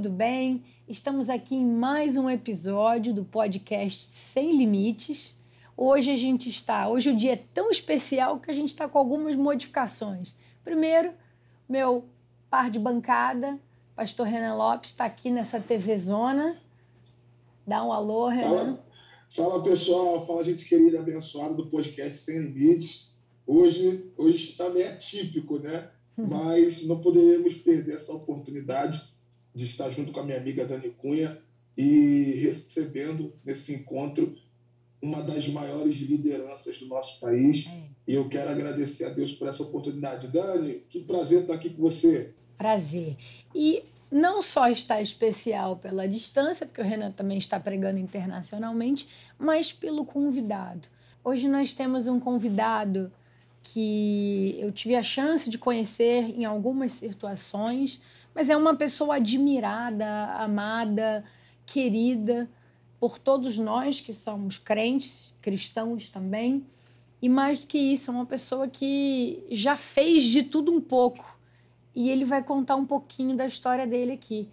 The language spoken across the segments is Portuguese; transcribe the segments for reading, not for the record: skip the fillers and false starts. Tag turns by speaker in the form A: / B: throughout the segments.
A: tudo bem? Estamos aqui em mais um episódio do podcast Sem Limites. Hoje o dia é tão especial que a gente está com algumas modificações. Primeiro, meu par de bancada, pastor Renan Lopes, está aqui nessa TV Zona. Dá um alô, Renan.
B: Fala pessoal, fala gente querida, abençoada do podcast Sem Limites. Hoje está meio atípico, né? Mas não poderíamos perder essa oportunidade de estar junto com a minha amiga Dani Cunha e recebendo nesse encontro uma das maiores lideranças do nosso país. E eu quero agradecer a Deus por essa oportunidade. Dani, que prazer estar aqui com você.
A: Prazer. E não só está especial pela distância, porque o Renan também está pregando internacionalmente, mas pelo convidado. Hoje nós temos um convidado que eu tive a chance de conhecer em algumas situações, mas é uma pessoa admirada, amada, querida por todos nós que somos crentes, cristãos também. E mais do que isso, é uma pessoa que já fez de tudo um pouco. E ele vai contar um pouquinho da história dele aqui.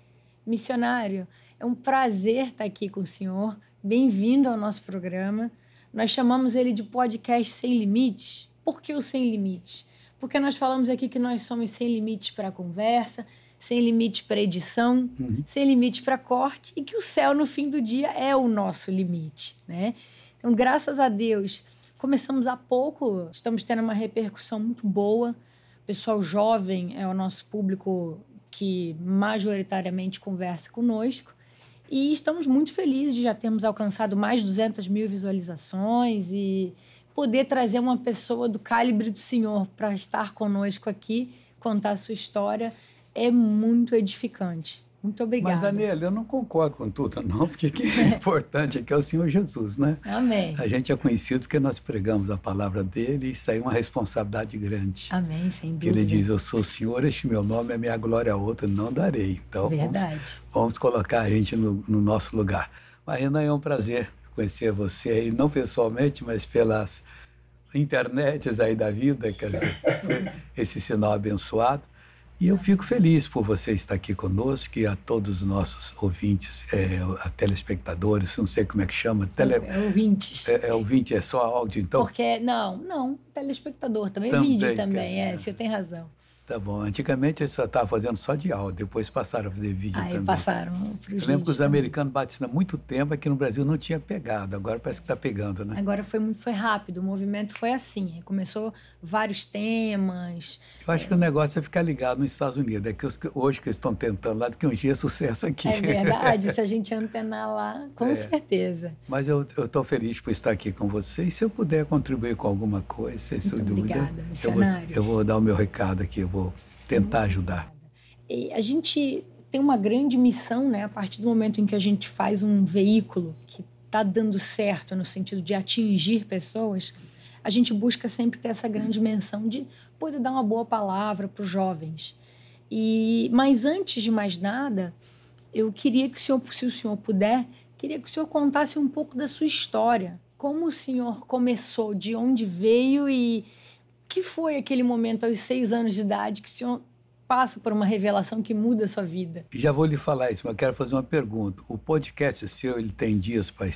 A: Missionário, é um prazer estar aqui com o senhor. Bem-vindo ao nosso programa. Nós chamamos ele de podcast Sem Limites. Por que o Sem Limites? Porque nós falamos aqui que nós somos sem limites para a conversa, sem limites para edição, sem limites para corte, e que o céu, no fim do dia, é o nosso limite, né? Então, graças a Deus, começamos há pouco, estamos tendo uma repercussão muito boa. O pessoal jovem é o nosso público que majoritariamente conversa conosco. E estamos muito felizes de já termos alcançado mais de 200 mil visualizações e poder trazer uma pessoa do calibre do Senhor para estar conosco aqui, contar a sua história, é muito edificante. Muito obrigada.
C: Mas, Daniela, eu não concordo com tudo, não, porque o que é importante aqui é o Senhor Jesus, né?
A: Amém.
C: A gente é conhecido porque nós pregamos a palavra dele e isso aí é uma responsabilidade grande.
A: Amém, sem dúvida.
C: Ele diz, eu sou o Senhor, este meu nome, a minha glória a outra não darei. Então, vamos colocar a gente no nosso lugar. Mas, Renan, é um prazer conhecer você aí, não pessoalmente, mas pelas internets aí da vida, quer dizer, esse sinal abençoado. E eu fico feliz por você estar aqui conosco e a todos os nossos ouvintes, a telespectadores, não sei como é que chama.
A: Ouvintes.
C: Ouvinte, é só áudio, então?
A: Porque, não, telespectador também vídeo também, o senhor tem razão.
C: Tá bom. Antigamente eles só estavam fazendo só de áudio, depois passaram a fazer vídeo também.
A: Passaram para os
C: Eu lembro que os americanos batiam há muito tempo, aqui no Brasil não tinha pegado, agora parece que está pegando, né?
A: Agora foi rápido, o movimento foi assim, começou vários temas.
C: Eu acho que o negócio é ficar ligado nos Estados Unidos, é que hoje que eles estão tentando lá, daqui a uns dias é sucesso aqui.
A: É verdade, se a gente antenar lá, com certeza.
C: Mas eu estou feliz por estar aqui com você e se eu puder contribuir com alguma coisa, sem dúvida,
A: obrigada, missionário.
C: Eu vou dar o meu recado aqui, eu vou tentar ajudar.
A: E a gente tem uma grande missão, né? A partir do momento em que a gente faz um veículo que está dando certo no sentido de atingir pessoas, a gente busca sempre ter essa grande menção de poder dar uma boa palavra para os jovens. Mas antes de mais nada, eu queria que se o senhor puder, queria que o senhor contasse um pouco da sua história. Como o senhor começou, de onde veio e que foi aquele momento aos 6 anos de idade que o senhor passa por uma revelação que muda a sua vida?
C: Já vou lhe falar isso, mas eu quero fazer uma pergunta. O podcast seu, ele tem dias para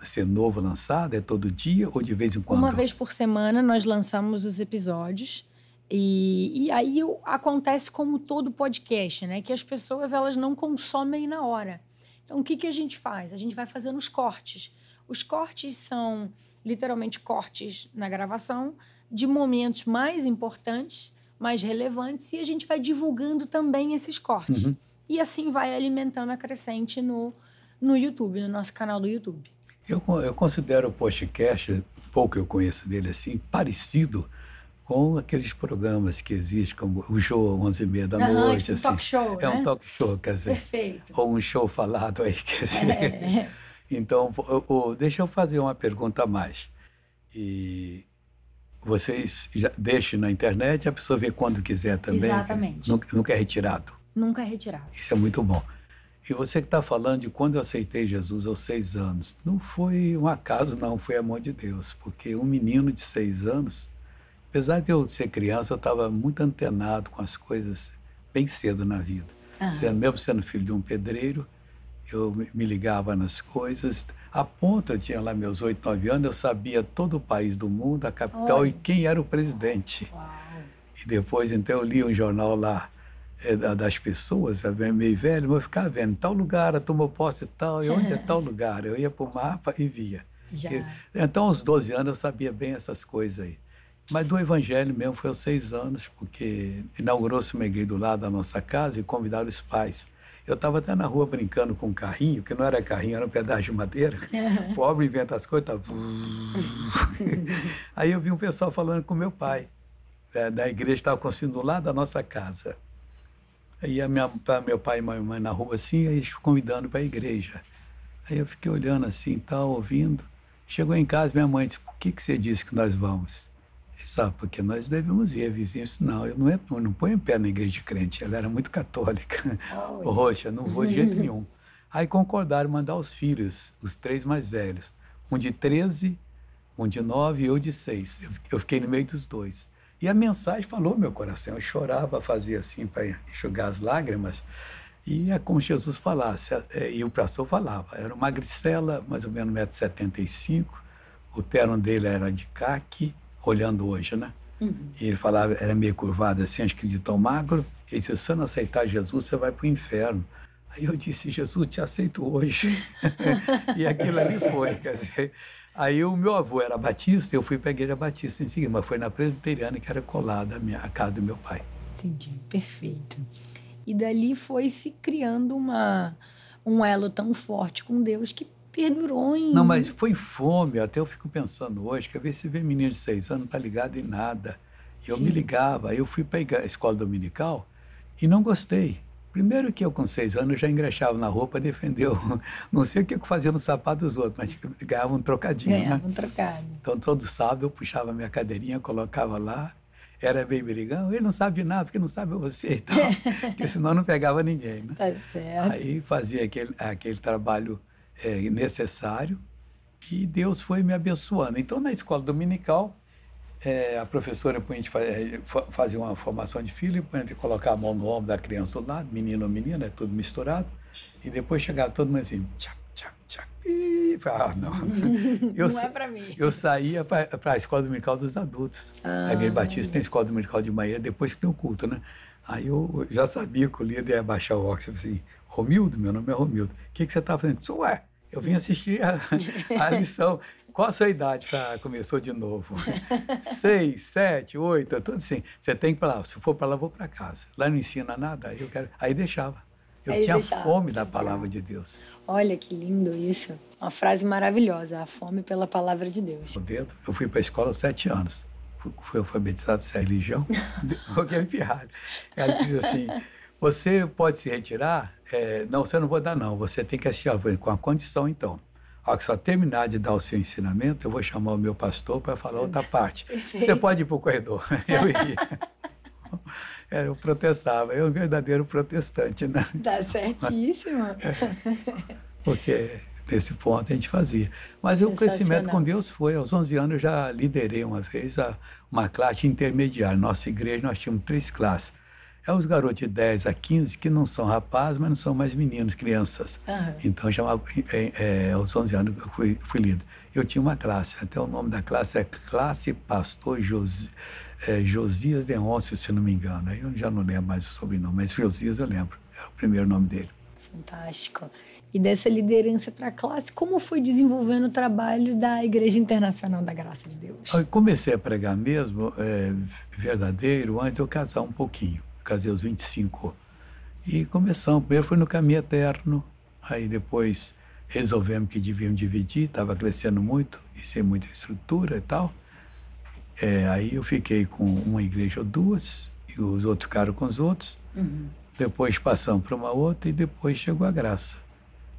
C: ser novo lançado? É todo dia ou de vez em quando?
A: Uma vez por semana nós lançamos os episódios e aí acontece como todo podcast, né? Que as pessoas elas não consomem na hora. Então o que a gente faz? A gente vai fazendo os cortes. Os cortes são literalmente cortes na gravação de momentos mais importantes, mais relevantes, e a gente vai divulgando também esses cortes. E assim vai alimentando a crescente no YouTube, no nosso canal do YouTube.
C: Eu considero o podcast, pouco eu conheço dele assim, parecido com aqueles programas que existem, como o show 11h30 da noite.
A: Tipo
C: assim.
A: Talk show,
C: É um talk show, quer dizer.
A: Perfeito.
C: Ou um show falado aí, quer dizer. Então, deixa eu fazer uma pergunta a mais. E vocês já deixam na internet, a pessoa vê quando quiser também.
A: Exatamente.
C: Nunca é retirado.
A: Nunca é retirado.
C: Isso é muito bom. E você que está falando de quando eu aceitei Jesus aos 6 anos, não foi um acaso, não, foi amor de Deus. Porque um menino de 6 anos, apesar de eu ser criança, eu estava muito antenado com as coisas bem cedo na vida. Mesmo sendo filho de um pedreiro, eu me ligava nas coisas. A ponto, eu tinha lá meus 8, 9 anos, eu sabia todo o país do mundo, a capital e quem era o presidente.
A: Uau.
C: E depois, então, eu lia um jornal lá das pessoas, meio velho, mas eu ficava vendo, tal lugar, tomou posse e tal, e onde é tal lugar? Eu ia para o mapa e via. Então, aos 12 anos, eu sabia bem essas coisas aí. Mas do evangelho mesmo foi aos 6 anos, porque inaugurou-se uma igreja do lado da nossa casa e convidaram os pais. Eu estava até na rua brincando com um carrinho, que não era carrinho, era um pedaço de madeira. O pobre inventa as coisas, tá... Aí eu vi um pessoal falando com meu pai, da igreja que estava construindo do lado da nossa casa. Aí meu pai e minha mãe na rua assim, aí convidando para a igreja. Aí eu fiquei olhando assim, tal, ouvindo. Chegou em casa, minha mãe disse, por que você disse que nós vamos? Ele sabe, porque nós devemos ir. A vizinha disse, não, eu não ponho em pé na igreja de crente. Ela era muito católica. Roxa, não vou de jeito nenhum. Aí concordaram mandar os filhos, os 3 mais velhos. Um de 13, um de 9 e eu de 6. Eu fiquei no meio dos 2. E a mensagem falou no meu coração. Eu chorava, fazia assim para enxugar as lágrimas. E é como Jesus falasse. E o pastor falava. Era uma magricela, mais ou menos 1,75 m. O terno dele era de caque, olhando hoje, né? E ele falava, era meio curvado assim, acho que de tão magro. Ele disse, se você não aceitar Jesus, você vai para o inferno. Aí eu disse, Jesus, te aceito hoje. E aquilo ali foi, quer dizer... Aí o meu avô era batista, eu fui para a igreja batista em seguida, mas foi na presbiteriana que era colada a casa do meu pai.
A: Entendi, perfeito. E dali foi se criando um elo tão forte com Deus que perdurou em...
C: Não, mas foi fome, até eu fico pensando hoje, que às vezes você vê menino de 6 anos, não está ligado em nada. E eu me ligava, eu fui para a escola dominical e não gostei. Primeiro que eu, com 6 anos, já engraxava na roupa, defendeu. Não sei o que eu fazia no sapato dos outros, mas ganhava um trocadinho,
A: ganhava um trocado.
C: Então, todo sábado, eu puxava minha cadeirinha, colocava lá, era bem brigão, ele não sabe de nada, porque não sabe você e tal, porque senão não pegava ninguém, né?
A: Tá certo.
C: Aí fazia aquele trabalho necessário e Deus foi me abençoando. Então, na escola dominical, a professora fazia uma formação de filho, a gente colocava a mão no ombro da criança do lado, menino ou menina, é tudo misturado, e depois chegava todo mundo assim, tchac, tchac, tchac, e falava, não.
A: Não é para mim.
C: Eu saía para a escola dominical dos adultos. A Igreja Batista tem escola dominical de manhã, depois que tem o culto, né? Aí eu já sabia que o líder ia baixar o óculos, assim, Romildo, meu nome é Romildo, o que você está fazendo? Ué, eu vim assistir a lição. Qual a sua idade? Começou de novo. 6, 7, 8, é tudo assim. Você tem que ir para lá. Se for para lá, vou para casa. Lá não ensina nada, aí eu quero. Aí deixava. Eu tinha fome da palavra de Deus.
A: Olha que lindo isso. Uma frase maravilhosa, a fome pela palavra de Deus.
C: Eu fui para a escola aos 7 anos. Fui alfabetizado sem religião. Aquele pirralho. Ela diz assim, você pode se retirar? Não, você não vou dar não. Você tem que assistir. Com a condição, então. A hora que só terminar de dar o seu ensinamento, eu vou chamar o meu pastor para falar outra parte. Perfeito. Você pode ir para o corredor. Eu ia. Eu protestava. Eu um verdadeiro protestante, né?
A: Tá certíssimo.
C: Porque nesse ponto a gente fazia. Mas o crescimento com Deus foi. Aos 11 anos eu já liderei uma vez uma classe intermediária. Nossa igreja nós tínhamos 3 classes. Os garotos de 10 a 15 que não são rapazes, mas não são mais meninos, crianças. Então, chamava, aos 11 anos eu fui líder. Eu tinha uma classe, até o nome da classe é Classe Pastor Josias Deôncio, se não me engano. Aí eu já não lembro mais o sobrenome, mas Josias eu lembro, era o primeiro nome dele.
A: Fantástico. E dessa liderança para a classe, como foi desenvolvendo o trabalho da Igreja Internacional da Graça de Deus?
C: Eu comecei a pregar mesmo, verdadeiro, antes de eu casar um pouquinho. Casei aos 25. E começamos. Primeiro foi no Caminho Eterno. Aí depois resolvemos que devíamos dividir. Estava crescendo muito e sem muita estrutura e tal. Aí eu fiquei com uma igreja ou 2. E os outros ficaram com os outros. Depois passamos para uma outra e depois chegou a graça.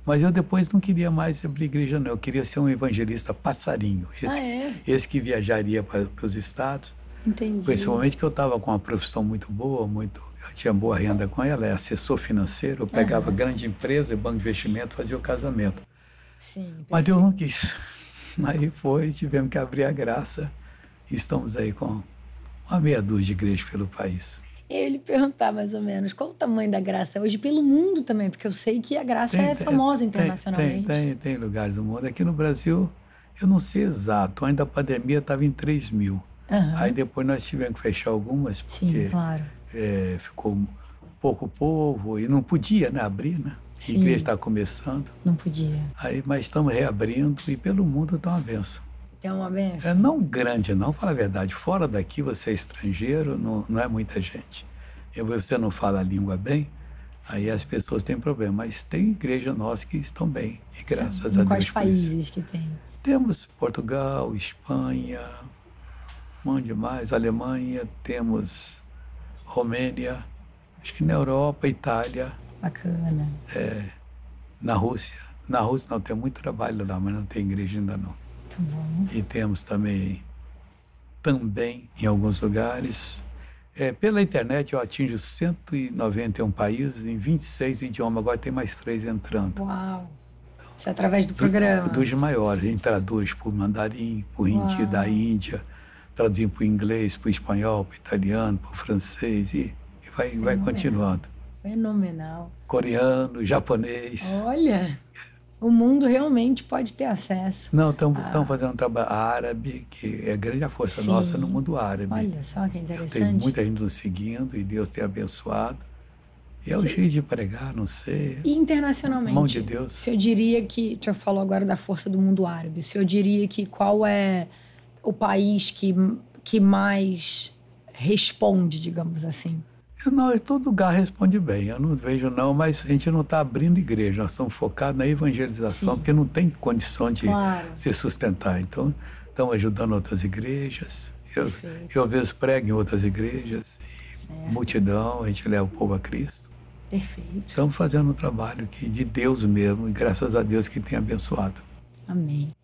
C: Mas eu depois não queria mais abrir igreja, não. Eu queria ser um evangelista passarinho. Esse que viajaria para os estados.
A: Entendi.
C: Principalmente que eu estava com uma profissão muito boa, eu tinha boa renda com ela, é assessor financeiro, eu pegava grande empresa, banco de investimento, fazia o casamento.
A: Sim,
C: mas Deus não quis. Aí tivemos que abrir a graça e estamos aí com uma meia dúzia de igrejas pelo país.
A: Ele perguntar mais ou menos qual o tamanho da graça hoje pelo mundo também, porque eu sei que a graça é famosa internacionalmente.
C: Tem lugares do mundo. Aqui no Brasil, eu não sei exato, antes da pandemia estava em 3 mil. Aí depois nós tivemos que fechar algumas, porque
A: claro.
C: Ficou pouco povo e não podia, né, abrir, né? A igreja está começando.
A: Não podia.
C: Aí, mas estamos reabrindo e pelo mundo está uma benção.
A: É uma benção?
C: Não grande, não, fala a verdade. Fora daqui, você é estrangeiro, não é muita gente. E você não fala a língua bem, aí as pessoas têm problema. Mas tem igreja nossa que estão bem, e graças a Deus.
A: Quais países que tem?
C: Temos Portugal, Espanha, onde mais? Alemanha, temos Romênia, acho que na Europa, Itália.
A: Bacana.
C: Na Rússia. Na Rússia não, tem muito trabalho lá, mas não tem igreja ainda não.
A: Tá bom.
C: E temos também em alguns lugares. Pela internet eu atingo 191 países em 26 idiomas, agora tem mais 3 entrando.
A: Uau! Isso é através do programa?
C: Dos maiores, a gente traduz por mandarim, por hindi da Índia, traduzimos para o inglês, para o espanhol, para o italiano, para o francês e vai continuando.
A: Fenomenal.
C: Coreano, japonês.
A: Olha, o mundo realmente pode ter acesso.
C: Não, estamos fazendo um trabalho árabe, que é grande a força nossa no mundo árabe.
A: Olha só que interessante.
C: Tem muita gente nos seguindo e Deus tem abençoado. E é o jeito de pregar, não sei.
A: E internacionalmente?
C: Mão de Deus.
A: Se eu diria que... O senhor falou agora da força do mundo árabe. Se eu diria que qual é o país que mais responde, digamos assim?
C: Todo lugar responde bem, eu não vejo não, mas a gente não está abrindo igreja, nós estamos focados na evangelização, porque não tem condição de se sustentar. Então, estamos ajudando outras igrejas, eu às vezes prego em outras igrejas, multidão, a gente leva o povo a Cristo.
A: Perfeito.
C: Estamos fazendo um trabalho de Deus mesmo, e graças a Deus que tem abençoado.
A: Amém.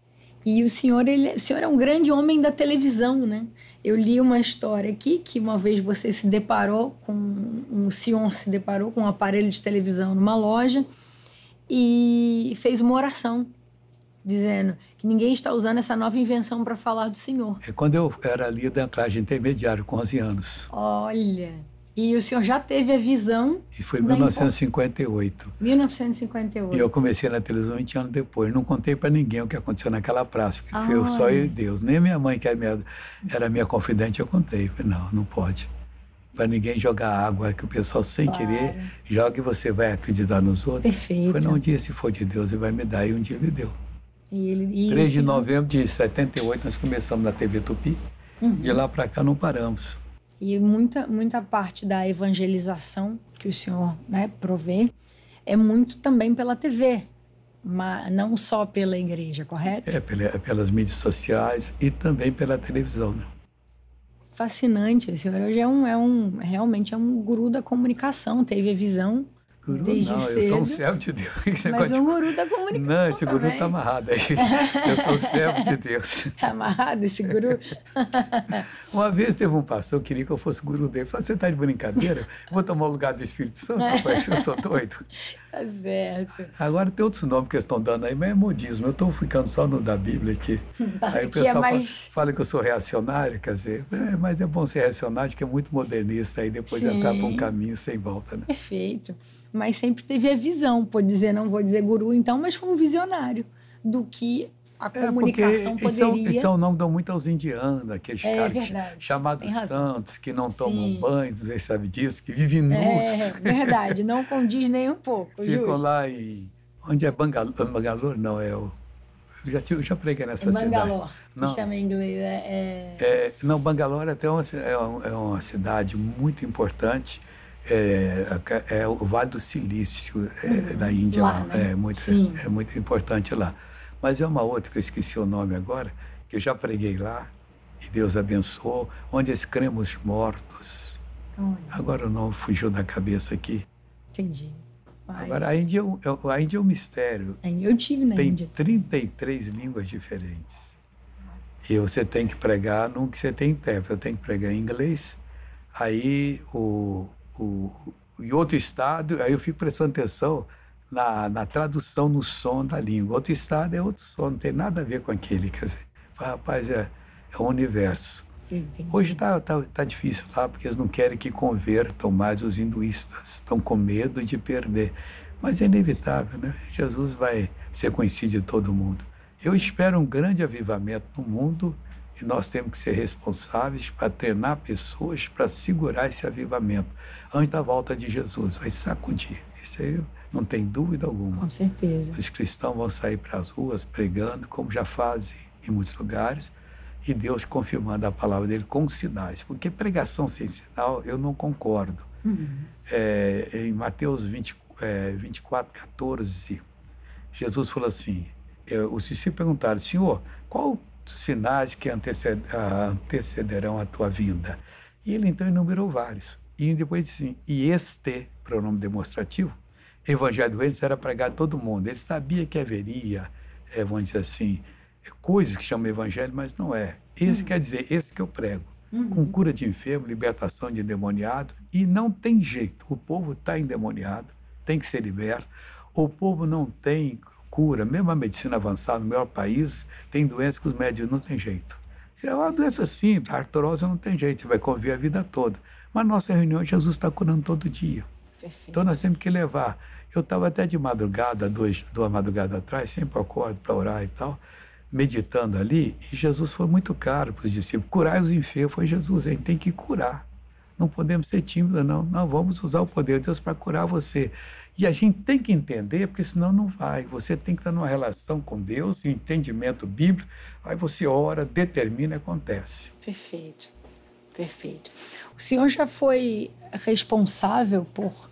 A: E o senhor é um grande homem da televisão, né? Eu li uma história aqui que uma vez o senhor se deparou com um aparelho de televisão numa loja e fez uma oração dizendo que ninguém está usando essa nova invenção para falar do senhor.
C: Quando eu era líder da classe intermediário, com 11 anos.
A: Olha... E o senhor já teve a visão...
C: E foi em 1958.
A: 1958.
C: E eu comecei na televisão 20 anos depois. Não contei para ninguém o que aconteceu naquela praça, porque foi só eu e Deus. Nem a minha mãe, que era minha confidente, eu contei. Falei, não pode. Para ninguém jogar água, que o pessoal, sem querer, joga e você vai acreditar nos outros.
A: Perfeito.
C: Falei, um dia, se for de Deus, ele vai me dar. E um dia ele deu.
A: 3
C: de novembro de 78, nós começamos na TV Tupi. De lá para cá, não paramos.
A: E muita parte da evangelização que o senhor provê é muito também pela TV, mas não só pela igreja, correto?
C: Pelas mídias sociais e também pela televisão, né?
A: Fascinante. O senhor hoje realmente é um guru da comunicação, teve a visão
C: Guru
A: desde
C: não,
A: cedo.
C: Eu sou um servo de Deus.
A: Mas um guru da comunicação.
C: Não, esse guru está amarrado aí. Eu sou um servo de Deus.
A: Está amarrado esse guru?
C: Uma vez teve um pastor que queria que eu fosse guru dele. Falei, você está de brincadeira? Vou tomar o lugar do Espírito Santo? Rapaz, eu sou doido.
A: Tá certo.
C: Agora tem outros nomes que eles estão dando aí, mas é modismo. Eu estou ficando só no da Bíblia aqui. Aí o pessoal fala que eu sou reacionário, quer dizer, mas é bom ser reacionário, porque é muito modernista, aí depois entrar para um caminho sem volta, né?
A: Perfeito. Mas sempre teve a visão, não vou dizer guru então, mas foi um visionário do que a comunicação poderia...
C: Esse é o nome que dão muito aos indianos, aqueles caras chamados santos, que não tomam banho, você sabe disso, que vivem nus.
A: É verdade, não condiz nem um pouco.
C: Ficam lá em... Onde é Bangalore? Não, eu já preguei nessa cidade.
A: Bangalore, que chama em inglês.
C: Não, Bangalore até é uma cidade muito importante. É o Vale do Silício da Índia lá, né? É muito importante lá. Mas é uma outra que eu esqueci o nome agora, que eu já preguei lá, e Deus abençoou, onde escrevemos mortos. Agora o nome fugiu da cabeça aqui.
A: Entendi.
C: Agora, a Índia é um mistério.
A: Eu tive na Índia.
C: Tem 33 línguas diferentes. E você tem que pregar num que você tem intérprete. Eu tenho que pregar em inglês. Aí, em outro estado, aí eu fico prestando atenção na tradução, no som da língua. Outro estado é outro som, não tem nada a ver com aquele. Quer dizer, rapaz, é um universo.
A: Entendi.
C: Hoje tá difícil lá, porque eles não querem que convertam mais os hinduístas, estão com medo de perder. Mas é inevitável, né? Jesus vai ser conhecido de todo mundo. Eu espero um grande avivamento no mundo e nós temos que ser responsáveis para treinar pessoas para segurar esse avivamento antes da volta de Jesus. Vai sacudir. Isso aí não tem dúvida alguma.
A: Com certeza.
C: Os cristãos vão sair para as ruas pregando, como já fazem em muitos lugares, e Deus confirmando a palavra dele com sinais. Porque pregação sem sinal, eu não concordo. Em Mateus 24:14, Jesus falou assim, os discípulos perguntaram, Senhor, qual sinais que antecederão a tua vinda? E ele então enumerou vários. E depois disse assim, e este, pronome demonstrativo, evangelho do reino será pregado a todo mundo. Ele sabia que haveria, vamos dizer assim, coisas que chamam evangelho, mas não é. Esse quer dizer, esse que eu prego. Com cura de enfermo, libertação de endemoniado, e não tem jeito. O povo está endemoniado, tem que ser liberto. O povo não tem cura, mesmo a medicina avançada no maior país, tem doenças que os médicos não tem jeito. Se é uma doença simples, a artrose não tem jeito, você vai conviver a vida toda. Mas nossa reunião, Jesus está curando todo dia.
A: Perfeito.
C: Então nós temos que levar. Eu estava até de madrugada, duas madrugadas atrás, sempre acordo para orar e tal, meditando ali, e Jesus foi muito claro para os discípulos, curai os enfermos, foi Jesus, a gente tem que curar. Não podemos ser tímidos, não. Não, vamos usar o poder de Deus para curar você. E a gente tem que entender, porque senão não vai. Você tem que estar numa relação com Deus, em entendimento bíblico, aí você ora, determina e acontece.
A: Perfeito, perfeito. O senhor já foi responsável por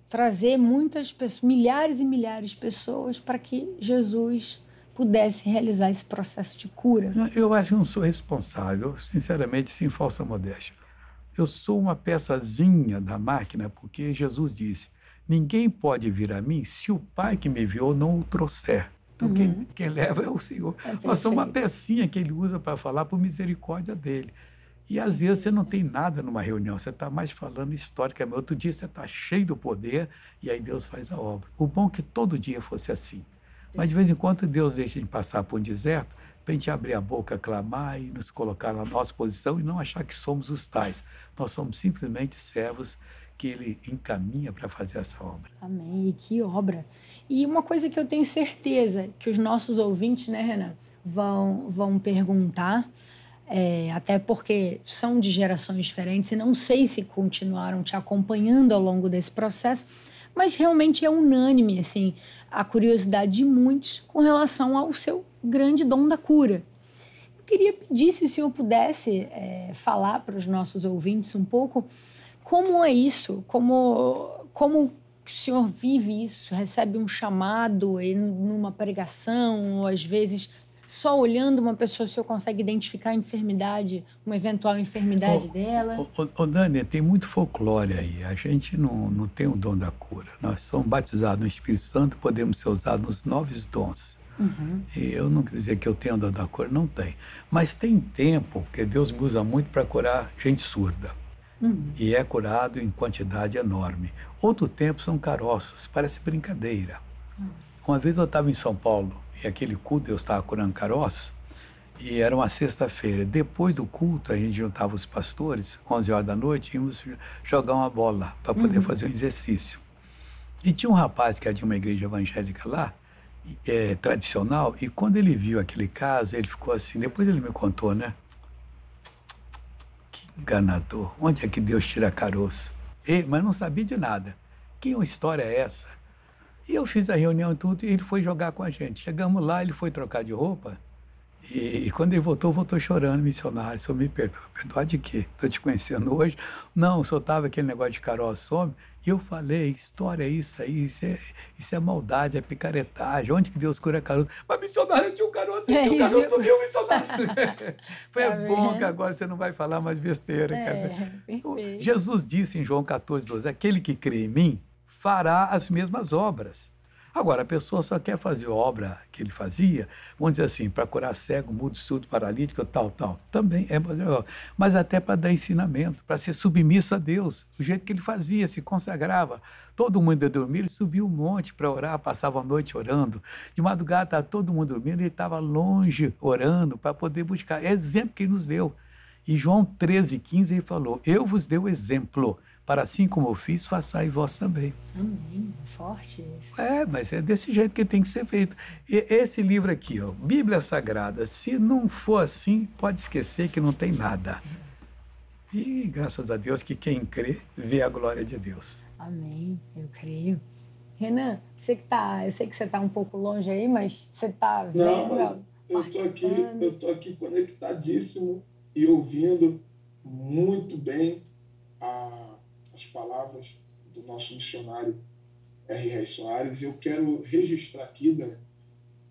A: trazer muitas pessoas, milhares e milhares de pessoas, para que Jesus pudesse realizar esse processo de cura?
C: Eu acho que não sou responsável, sinceramente, sem falsa modéstia. Eu sou uma peçazinha da máquina, porque Jesus disse, ninguém pode vir a mim se o Pai que me enviou não o trouxer. Então, quem leva é o Senhor. Nós somos uma pecinha que ele usa para falar por misericórdia dele. E, às vezes, você não tem nada numa reunião, você está mais falando historicamente. Outro dia você está cheio do poder e aí Deus faz a obra. O bom é que todo dia fosse assim. Mas, de vez em quando, Deus deixa de passar por um deserto para a gente abrir a boca, clamar e nos colocar na nossa posição e não achar que somos os tais. Nós somos simplesmente servos que ele encaminha para fazer essa obra.
A: Amém. E que obra. E uma coisa que eu tenho certeza que os nossos ouvintes, né, Renan, vão perguntar, até porque são de gerações diferentes e não sei se continuaram te acompanhando ao longo desse processo, mas realmente é unânime, assim, a curiosidade de muitos com relação ao seu grande dom da cura. Eu queria pedir se o senhor pudesse falar para os nossos ouvintes um pouco como é isso, como o senhor vive isso, recebe um chamado numa pregação, ou às vezes só olhando uma pessoa o senhor consegue identificar a enfermidade, uma eventual enfermidade dela?
C: Dani, tem muito folclore aí. A gente não tem o dom da cura. Nós somos batizados no Espírito Santo, podemos ser usados nos 9 dons. E eu não quero dizer que eu tenho o dom da cura, não tem. Mas tem tempo que Deus me usa muito para curar gente surda. E é curado em quantidade enorme. Outro tempo são caroços, parece brincadeira. Uma vez eu estava em São Paulo e aquele culto eu estava curando caroço e era uma sexta-feira. Depois do culto a gente juntava os pastores, 11 horas da noite, íamos jogar uma bola para poder fazer um exercício. E tinha um rapaz que era de uma igreja evangélica lá, tradicional, e quando ele viu aquele caso, ele ficou assim, depois ele me contou, né? Enganador, onde é que Deus tira caroço? Mas não sabia de nada. Que história é essa? E eu fiz a reunião e tudo, e ele foi jogar com a gente. Chegamos lá, ele foi trocar de roupa, e quando ele voltou chorando, missionário, o senhor me perdoa. Perdoar de quê? Estou te conhecendo hoje. Não, o senhor estava aquele negócio de caroço some. E eu falei, história é isso aí, isso é maldade, é picaretagem. Onde que Deus cura caroço? Mas missionário, eu tinha um caroço aqui, o caroço sumiu, missionário. Foi bom que agora você não vai falar mais besteira. Jesus disse em João 14:12, aquele que crê em mim fará as mesmas obras. Agora, a pessoa só quer fazer obra que ele fazia, vamos dizer assim, para curar cego, mudo, surdo, paralítico, tal. Também é melhor. Mas até para dar ensinamento, para ser submisso a Deus. O jeito que ele fazia, se consagrava. Todo mundo ia dormir, ele subia um monte para orar, passava a noite orando. De madrugada estava todo mundo dormindo, ele estava longe orando para poder buscar. É exemplo que ele nos deu. E João 13,15 ele falou, eu vos dei o exemplo, para assim como eu fiz, façai vós também.
A: Amém. Forte isso.
C: Mas é desse jeito que tem que ser feito. E esse livro aqui, ó, Bíblia Sagrada, se não for assim, pode esquecer que não tem nada. E graças a Deus que quem crê, vê a glória de Deus.
A: Amém, eu creio. Renan, eu sei que você está um pouco longe aí, mas você está vendo?
B: Não, mas eu tô aqui conectadíssimo e ouvindo muito bem as palavras do nosso missionário R.R. Soares. Eu quero registrar aqui, Dani,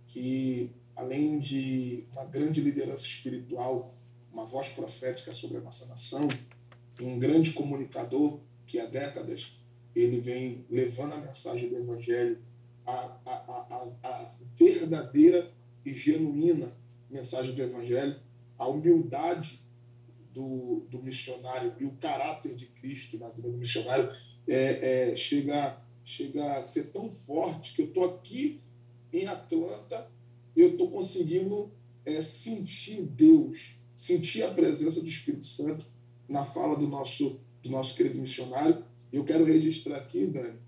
B: que além de uma grande liderança espiritual, uma voz profética sobre a nossa nação, e um grande comunicador que há décadas ele vem levando a mensagem do Evangelho, a verdadeira e genuína mensagem do Evangelho, a humildade do missionário e o caráter de Cristo na vida do missionário chega a ser tão forte que eu estou aqui em Atlanta e eu estou conseguindo sentir Deus, sentir a presença do Espírito Santo na fala do nosso querido missionário. Eu quero registrar aqui, Dani,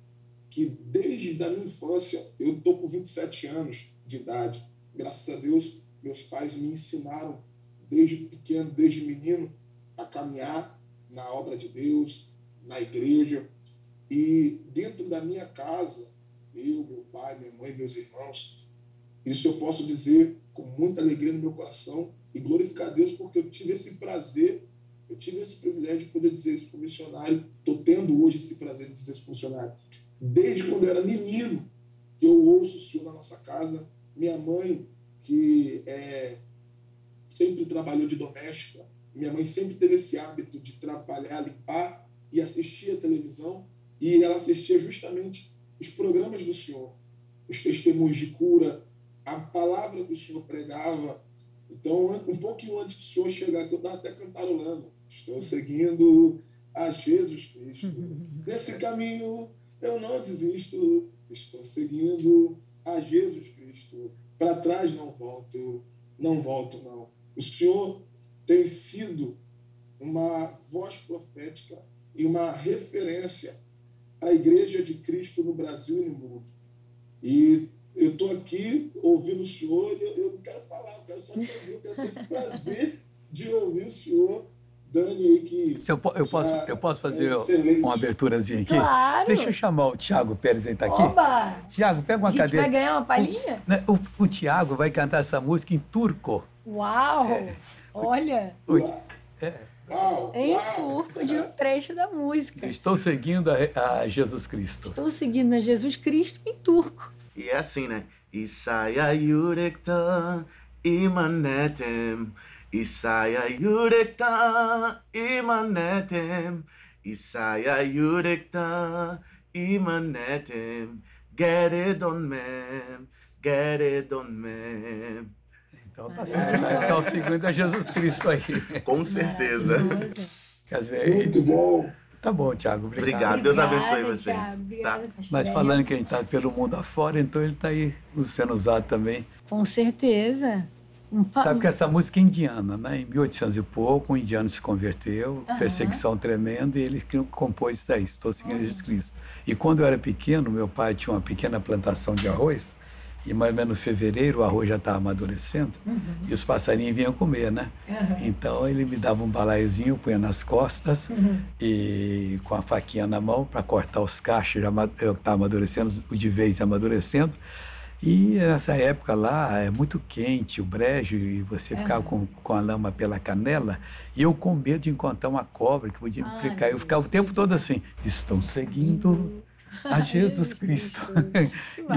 B: que desde a minha infância, eu estou com 27 anos de idade. Graças a Deus, meus pais me ensinaram, desde pequeno, desde menino, a caminhar na obra de Deus, na igreja. E dentro da minha casa, eu, meu pai, minha mãe, meus irmãos, isso eu posso dizer com muita alegria no meu coração e glorificar a Deus porque eu tive esse prazer, eu tive esse privilégio de poder dizer isso para o missionário. Estou tendo hoje esse prazer de dizer isso para o missionário. Desde quando eu era menino, eu ouço o Senhor na nossa casa. Minha mãe, que sempre trabalhou de doméstica, minha mãe sempre teve esse hábito de trabalhar, limpar e assistir a televisão. E ela assistia justamente os programas do Senhor, os testemunhos de cura, a palavra que o Senhor pregava. Então, um pouquinho antes do Senhor chegar aqui, eu estava até cantarolando. Estou seguindo a Jesus Cristo. Nesse caminho eu não desisto. Estou seguindo a Jesus Cristo. Para trás não volto, não. O Senhor tem sido uma voz profética e uma referência à Igreja de Cristo no Brasil e no mundo. E eu estou aqui ouvindo o Senhor e eu não quero falar, eu quero só te ouvir, eu quero ter esse prazer de ouvir o Senhor. Dani aí que...
C: Eu posso fazer uma aberturazinha aqui?
A: Claro!
C: Deixa eu chamar o Tiago Pérez, ele está aqui.
A: Oba!
C: Tiago, pega uma cadeira.
A: A gente vai ganhar uma palhinha?
C: O Tiago vai cantar essa música em turco.
A: Uau! Olha! Em turco, de um trecho da música.
C: Estou seguindo a Jesus Cristo.
A: Estou seguindo a Jesus Cristo em turco.
D: E é assim, né? Isaya yürekten iman ettim. İsa'ya yürekten iman ettim. İsa'ya yürekten iman ettim. Geri dönmem, geri dönmem.
C: Então tá seguindo a Jesus Cristo aí.
D: Com certeza.
C: Quer dizer,
B: muito bom.
C: Tá bom, Tiago.
D: Obrigado. Deus abençoe vocês.
A: Thiago, obrigada,
C: Mas falando que a gente está pelo mundo afora, então ele está aí sendo usado também.
A: Com certeza.
C: Sabe que essa música é indiana, né? Em 1800 e pouco, um indiano se converteu, perseguição tremenda, e ele compôs isso aí, Estou Seguindo Jesus Cristo. E quando eu era pequeno, meu pai tinha uma pequena plantação de arroz, e mais ou menos em fevereiro o arroz já estava amadurecendo, e os passarinhos vinham comer, né? Então ele me dava um balaiozinho, eu punha nas costas, e com a faquinha na mão para cortar os cachos, já estava amadurecendo, o de vez amadurecendo. E nessa época lá é muito quente, o brejo, e você ficava com a lama pela canela, e eu com medo de encontrar uma cobra que podia me picar. Eu ficava o tempo todo assim, estou seguindo a Jesus Cristo.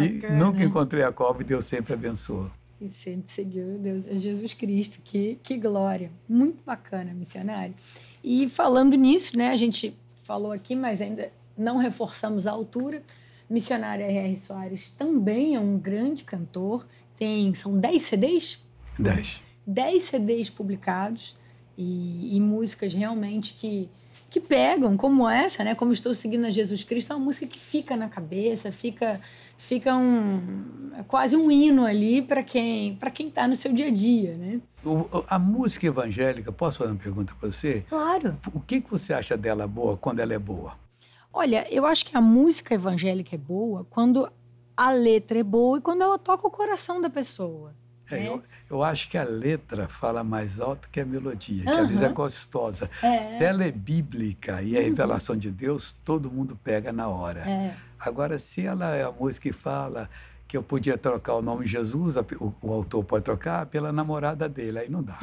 C: E nunca encontrei a cobra e Deus sempre abençoou.
A: E sempre seguiu Deus, Jesus Cristo, que glória. Muito bacana, missionário. E falando nisso, né, a gente falou aqui, mas ainda não reforçamos a altura. Missionário R.R. Soares também é um grande cantor. São 10 CDs?
C: 10.
A: 10 CDs publicados e músicas realmente que que pegam, como essa, né? Como Estou Seguindo a Jesus Cristo, é uma música que fica na cabeça, fica quase um hino ali para quem está no seu dia a dia, né?
C: A música evangélica, posso fazer uma pergunta para você?
A: Claro.
C: O que você acha dela boa quando ela é boa?
A: Olha, eu acho que a música evangélica é boa quando a letra é boa e quando ela toca o coração da pessoa. Né?
C: Eu acho que a letra fala mais alto que a melodia, que às vezes é gostosa. Se ela é bíblica e é revelação de Deus, todo mundo pega na hora. Agora, se ela é a música que fala que eu podia trocar o nome de Jesus, o autor pode trocar pela namorada dele, aí não dá.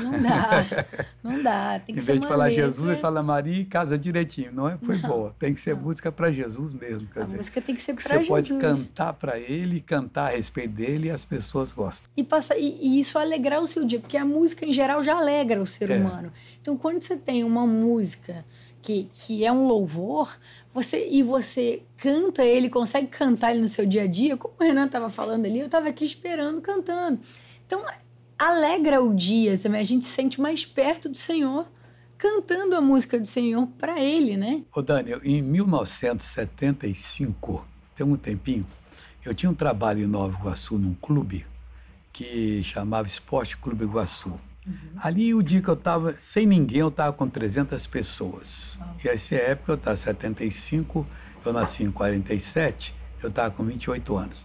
A: Não dá. Tem que
C: em vez de falar
A: letra.
C: Jesus, ele fala Maria e casa direitinho. Foi boa. Tem que ser música para Jesus mesmo. Quer dizer,
A: música tem que ser para Jesus.
C: Você pode cantar para ele, cantar a respeito dele e as pessoas gostam.
A: E isso alegrar o seu dia, porque a música em geral já alegra o ser humano. Então, quando você tem uma música que é um louvor, você canta ele, consegue cantar ele no seu dia a dia, como o Renan estava falando ali, eu estava aqui esperando, cantando. Então, alegra o dia também, a gente se sente mais perto do Senhor, cantando a música do Senhor para ele, né?
C: Ô Daniel, em 1975, tem um tempinho, eu tinha um trabalho em Nova Iguaçu, num clube, que chamava Esporte Clube Iguaçu. Ali, o dia que eu estava sem ninguém, eu estava com 300 pessoas. E essa época, eu estava em 75, eu nasci em 47, eu estava com 28 anos.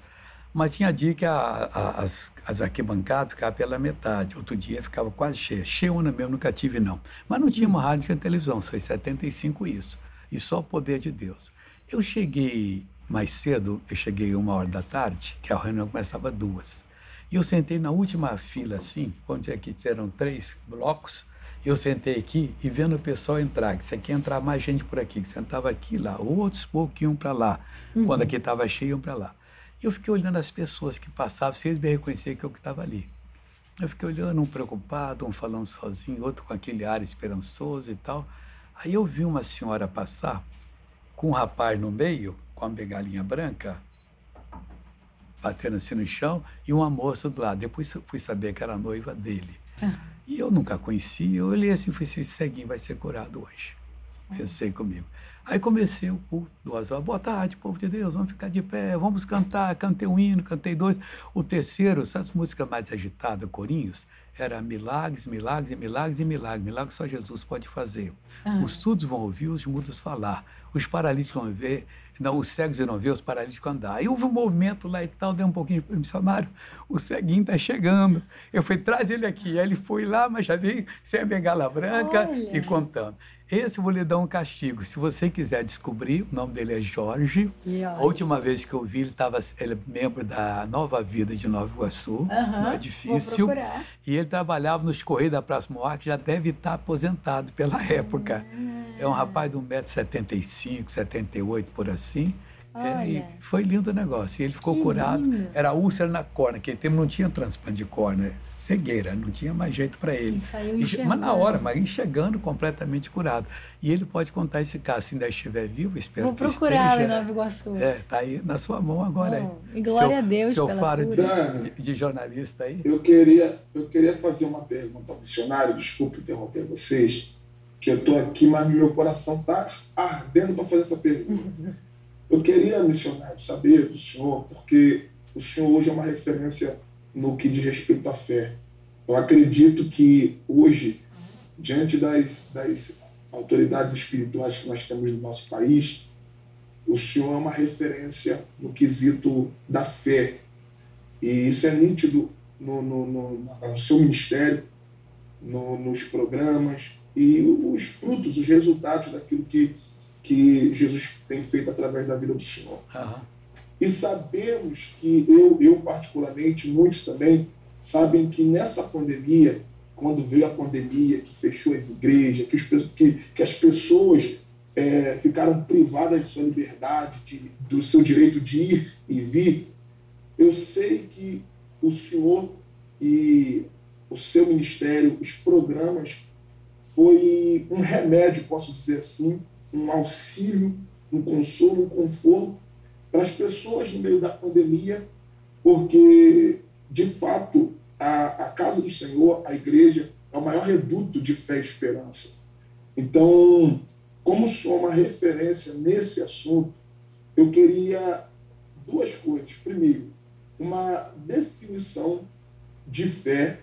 C: Mas tinha dia que as arquibancadas ficavam pela metade, outro dia ficava quase cheia. Cheia mesmo, nunca tive não. Mas não tinha uma rádio, não tinha televisão, foi em 75 isso. E só o poder de Deus. Eu cheguei mais cedo, eu cheguei 13h, que a reunião começava 2h. E eu sentei na última fila, assim, onde aqui eram 3 blocos, eu sentei aqui e vendo o pessoal entrar, que isso aqui ia entrar mais gente por aqui, que sentava aqui lá, outros poucos iam para lá, quando aqui estava cheio, iam para lá. E eu fiquei olhando as pessoas que passavam, sem eles me reconhecerem que eu que estava ali. Eu fiquei olhando, um preocupado, um falando sozinho, outro com aquele ar esperançoso e tal. Aí eu vi uma senhora passar, com um rapaz no meio, com uma bengalinha branca, batendo assim no chão, e uma moça do lado. Depois fui saber que era a noiva dele. E eu nunca conhecia, eu olhei assim e falei, esse ceguinho vai ser curado hoje. Pensei comigo. Aí comecei o culto, 2h. Boa tarde, povo de Deus, vamos ficar de pé, vamos cantar. Cantei um hino, cantei 2. O terceiro, essas músicas mais agitadas, corinhos, era milagres, milagres e milagres e milagres. Milagres só Jesus pode fazer. Os surdos vão ouvir, os mudos falar. Os paralíticos vão ver, não, os cegos irão ver, os paralíticos andar. Aí houve um movimento lá e tal, deu um pouquinho de missionário, o ceguinho está chegando. Eu fui, traz ele aqui. Aí ele foi lá, mas já veio sem a bengala branca e contando. Esse eu vou lhe dar um castigo. Se você quiser descobrir, o nome dele é Jorge. A última vez que eu vi, ele é membro da Nova Vida de Nova Iguaçu, no edifício. E ele trabalhava nos Correios da Praça Mauá, que já deve estar aposentado pela época. É um rapaz de 1,75 m, 78 por assim. E foi lindo o negócio. E ele ficou curado. Lindo. Era úlcera na córnea, naquele tempo não tinha transplante de córnea, cegueira, não tinha mais jeito para ele. Mas na hora, mas enxergando completamente curado. E ele pode contar esse caso, se ainda estiver vivo, espero que esteja. Vou procurar
A: em Nova Iguaçu.
C: Está aí na sua mão agora.
A: E glória a Deus
C: seu
A: pela
C: faro
A: cura.
C: de jornalista aí.
B: Eu queria fazer uma pergunta ao missionário, desculpe interromper vocês, que eu estou aqui, mas meu coração está ardendo para fazer essa pergunta. Eu queria, missionário, saber do senhor, porque o senhor hoje é uma referência no que diz respeito à fé. Eu acredito que hoje, diante das autoridades espirituais que nós temos no nosso país, o senhor é uma referência no quesito da fé. E isso é nítido no seu ministério, nos programas, e os frutos, os resultados daquilo que Jesus tem feito através da vida do Senhor. E sabemos que eu particularmente, muitos também, sabem que nessa pandemia, quando veio a pandemia, que fechou as igrejas, que as pessoas ficaram privadas de sua liberdade, do seu direito de ir e vir, eu sei que o Senhor e o seu ministério, os programas, foi um remédio, posso dizer assim, um auxílio, um consolo, um conforto para as pessoas no meio da pandemia, porque, de fato, a casa do Senhor, a igreja, é o maior reduto de fé e esperança. Então, como o senhor é uma referência nesse assunto, eu queria duas coisas. Primeiro, uma definição de fé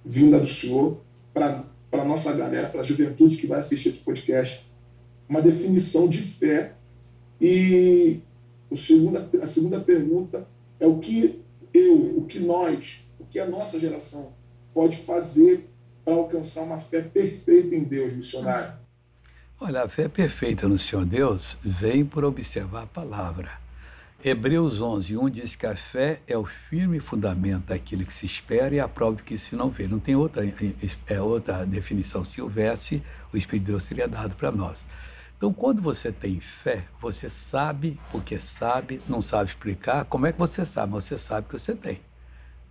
B: vinda do senhor para a nossa galera, para a juventude que vai assistir esse podcast, uma definição de fé. E a segunda pergunta é o que a nossa geração pode fazer para alcançar uma fé perfeita em Deus, missionário.
C: Olha, a fé perfeita no Senhor Deus vem por observar a palavra. Hebreus 11:1 diz que a fé é o firme fundamento daquilo que se espera e a prova do que se não vê. Não tem outra definição. Se houvesse, o Espírito de Deus seria dado para nós. Então, quando você tem fé, você sabe, porque sabe, não sabe explicar. Como é que você sabe? Você sabe que você tem.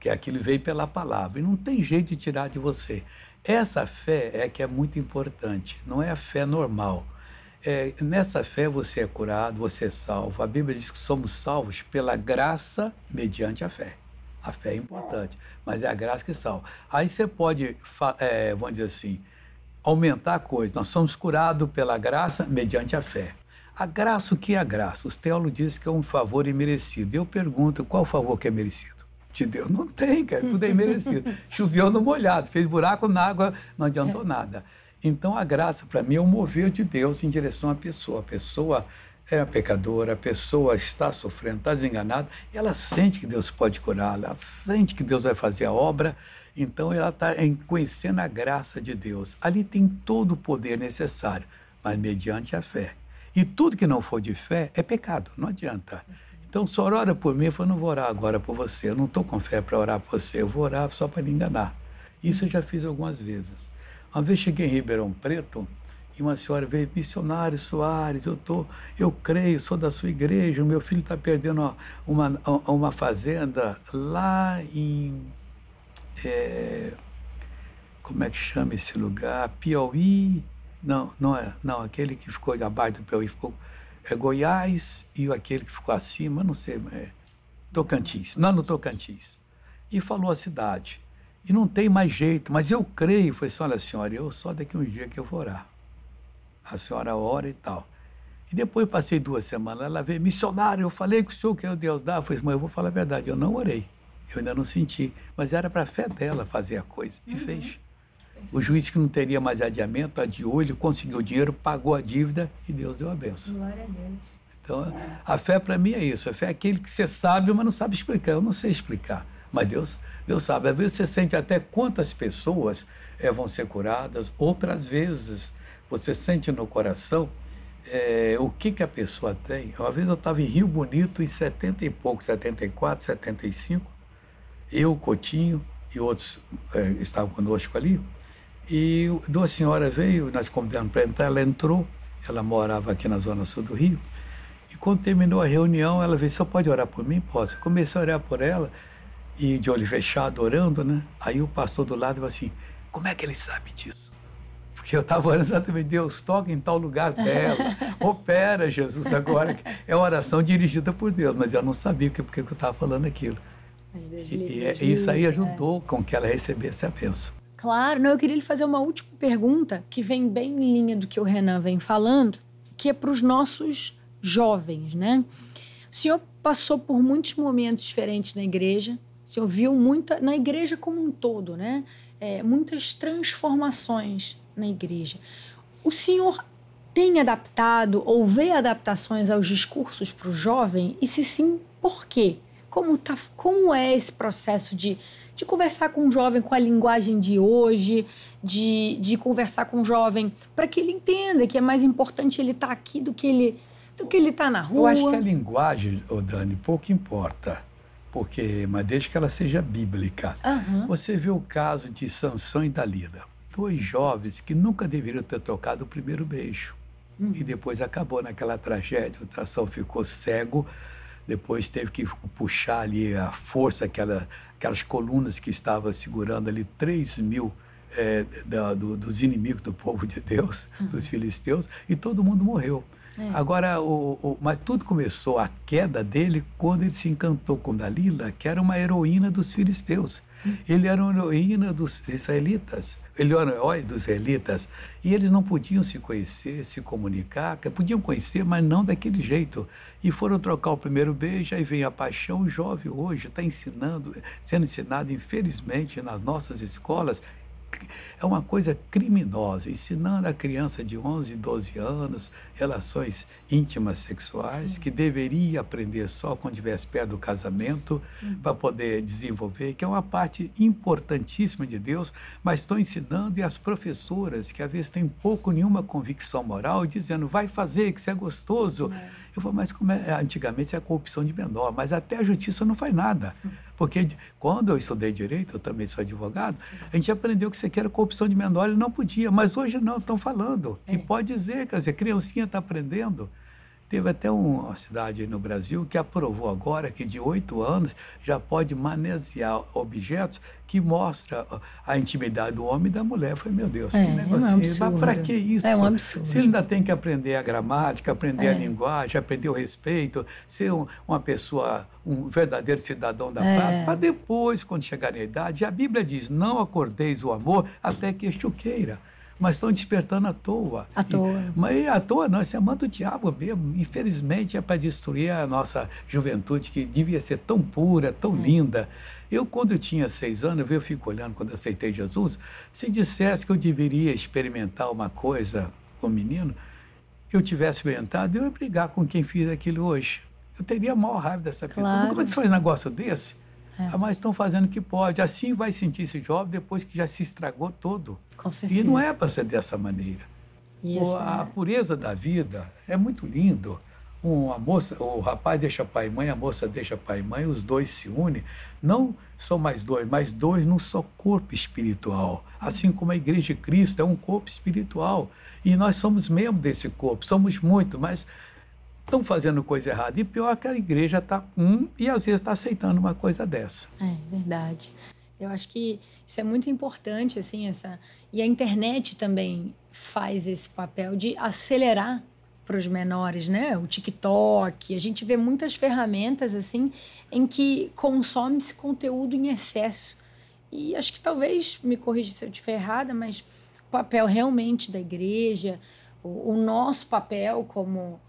C: Que aquilo veio pela palavra. E não tem jeito de tirar de você. Essa fé é que é muito importante. Não é a fé normal. Nessa fé você é curado, você é salvo. A Bíblia diz que somos salvos pela graça mediante a fé. A fé é importante, mas é a graça que salva. Aí você pode, vamos dizer assim, aumentar a coisa. Nós somos curados pela graça mediante a fé. A graça, o que é a graça? Os teólogos dizem que é um favor imerecido. Eu pergunto, qual favor que é merecido? De Deus não tem, cara, tudo é imerecido. Choveu no molhado, fez buraco na água, não adiantou nada. Então a graça para mim é um mover de Deus em direção à pessoa. A pessoa é pecadora, a pessoa está sofrendo, está desenganada, e ela sente que Deus pode curá-la, ela sente que Deus vai fazer a obra, então ela está conhecendo a graça de Deus. Ali tem todo o poder necessário, mas mediante a fé. E tudo que não for de fé é pecado, não adianta. Então, só ora por mim, eu falo, não vou orar agora por você, eu não estou com fé para orar por você, eu vou orar só para lhe enganar. Isso eu já fiz algumas vezes. Uma vez cheguei em Ribeirão Preto e uma senhora veio, missionário Soares, eu creio, sou da sua igreja, o meu filho está perdendo uma fazenda lá em, como é que chama esse lugar? Piauí? Não, aquele que ficou abaixo do Piauí, é Goiás, e aquele que ficou acima, não sei, Tocantins, no Tocantins. E falou a cidade. E não tem mais jeito, mas eu creio. Falei assim, olha, senhora, eu só daqui um dia que eu vou orar. A senhora ora e tal. E depois passei 2 semanas, ela veio, missionário, eu falei que o senhor quer Deus dá. Eu falei, mas eu vou falar a verdade, eu não orei. Eu ainda não senti. Mas era para a fé dela fazer a coisa. E fez. O juiz que não teria mais adiamento, adiou, ele conseguiu o dinheiro, pagou a dívida e Deus deu a benção.
A: Glória a Deus.
C: Então, a fé para mim é isso. A fé é aquele que você sabe, mas não sabe explicar. Eu não sei explicar, mas Deus sabe. Às vezes você sente até quantas pessoas vão ser curadas. Outras vezes você sente no coração o que a pessoa tem. Uma vez eu estava em Rio Bonito, em 70 e pouco, 74, 75. Eu, Coutinho e outros estavam conosco ali. E 2 senhoras veio, nós convidamos para entrar, ela entrou, ela morava aqui na zona sul do Rio. E quando terminou a reunião, ela veio, só pode orar por mim? Posso. Eu comecei a orar por ela, e de olho fechado, orando, né? Aí o pastor do lado falou assim, como é que ele sabe disso? Porque eu estava orando exatamente, Deus, toca em tal lugar dela, opera, Jesus, agora. É uma oração dirigida por Deus, mas eu não sabia porque eu estava falando aquilo. E isso aí ajudou com que ela recebesse a bênção.
A: Claro, não, eu queria lhe fazer uma última pergunta, que vem bem em linha do que o Renan vem falando, que é para os nossos jovens, né? O senhor passou por muitos momentos diferentes na igreja, o senhor viu na igreja como um todo, né? Muitas transformações na igreja. O senhor tem adaptado ou vê adaptações aos discursos para o jovem? E se sim, por quê? Como é esse processo de conversar com um jovem com a linguagem de hoje, de conversar com um jovem para que ele entenda que é mais importante ele estar aqui do que ele estar na rua?
C: Eu acho que a linguagem, Dani, pouco importa, mas desde que ela seja bíblica.
A: Uhum.
C: Você vê o caso de Sansão e Dalila, 2 jovens que nunca deveriam ter trocado o primeiro beijo. E depois acabou naquela tragédia, o Sansão ficou cego, depois teve que puxar ali a força, aquelas colunas que estavam segurando ali 3.000 dos inimigos do povo de Deus, dos filisteus, e todo mundo morreu. Agora, mas tudo começou, a queda dele, quando ele se encantou com Dalila, que era uma heroína dos filisteus. Ele era uma heroína dos israelitas. Ele era um herói dos israelitas. E eles não podiam se conhecer, se comunicar. Podiam conhecer, mas não daquele jeito. E foram trocar o primeiro beijo, aí vem a paixão. O jovem hoje está sendo ensinado, infelizmente, nas nossas escolas. É uma coisa criminosa, ensinando a criança de 11, 12 anos relações íntimas sexuais, que deveria aprender só quando estivesse perto do casamento, para poder desenvolver, que é uma parte importantíssima de Deus, mas estão ensinando, e as professoras, que às vezes têm pouco nenhuma convicção moral, dizendo, vai fazer, que isso é gostoso. Eu falo, mas como é? Antigamente é a corrupção de menor, mas até a justiça não faz nada. Porque quando eu estudei direito, eu também sou advogado, a gente aprendeu que isso aqui era corrupção de menor e não podia, mas hoje não, estão falando. E pode dizer, quer dizer, a criancinha está aprendendo. Teve até uma cidade aí no Brasil que aprovou agora que de 8 anos já pode manusear objetos que mostram a intimidade do homem e da mulher. Eu falei, meu Deus, que negocinho. Mas para que isso?
A: É um absurdo.
C: Se ele ainda tem que aprender a gramática, aprender a linguagem, aprender o respeito, ser uma pessoa, um verdadeiro cidadão da pátria, para depois, quando chegar na idade, a Bíblia diz, não acordeis o amor até que este o queira. Mas estão despertando à toa.
A: À toa.
C: Mas à toa não, isso é mando do diabo mesmo. Infelizmente é para destruir a nossa juventude, que devia ser tão pura, tão linda. Eu, quando eu tinha 6 anos, eu fico olhando quando aceitei Jesus, se dissesse que eu deveria experimentar uma coisa com o menino, eu tivesse experimentado, eu ia brigar com quem fez aquilo hoje. Eu teria a maior raiva dessa pessoa.
A: Claro.
C: Mas como é que você faz um negócio desse? Mas estão fazendo o que pode. Assim vai sentir esse jovem depois que já se estragou todo.
A: Com certeza.
C: E não é para ser dessa maneira. A pureza da vida é muito lindo. O rapaz deixa pai e mãe, a moça deixa pai e mãe, os dois se unem. Não são mais dois, mas dois num só corpo espiritual. Assim como a Igreja de Cristo é um corpo espiritual. E nós somos membros desse corpo, somos muitos, mas estão fazendo coisa errada. E pior que a igreja está e às vezes está aceitando uma coisa dessa.
A: É verdade. Eu acho que isso é muito importante, assim, e a internet também faz esse papel de acelerar para os menores, né? O TikTok, a gente vê muitas ferramentas, assim, em que consome-se conteúdo em excesso. E acho que talvez, me corrija se eu estiver errada, mas o papel realmente da igreja, o nosso papel como...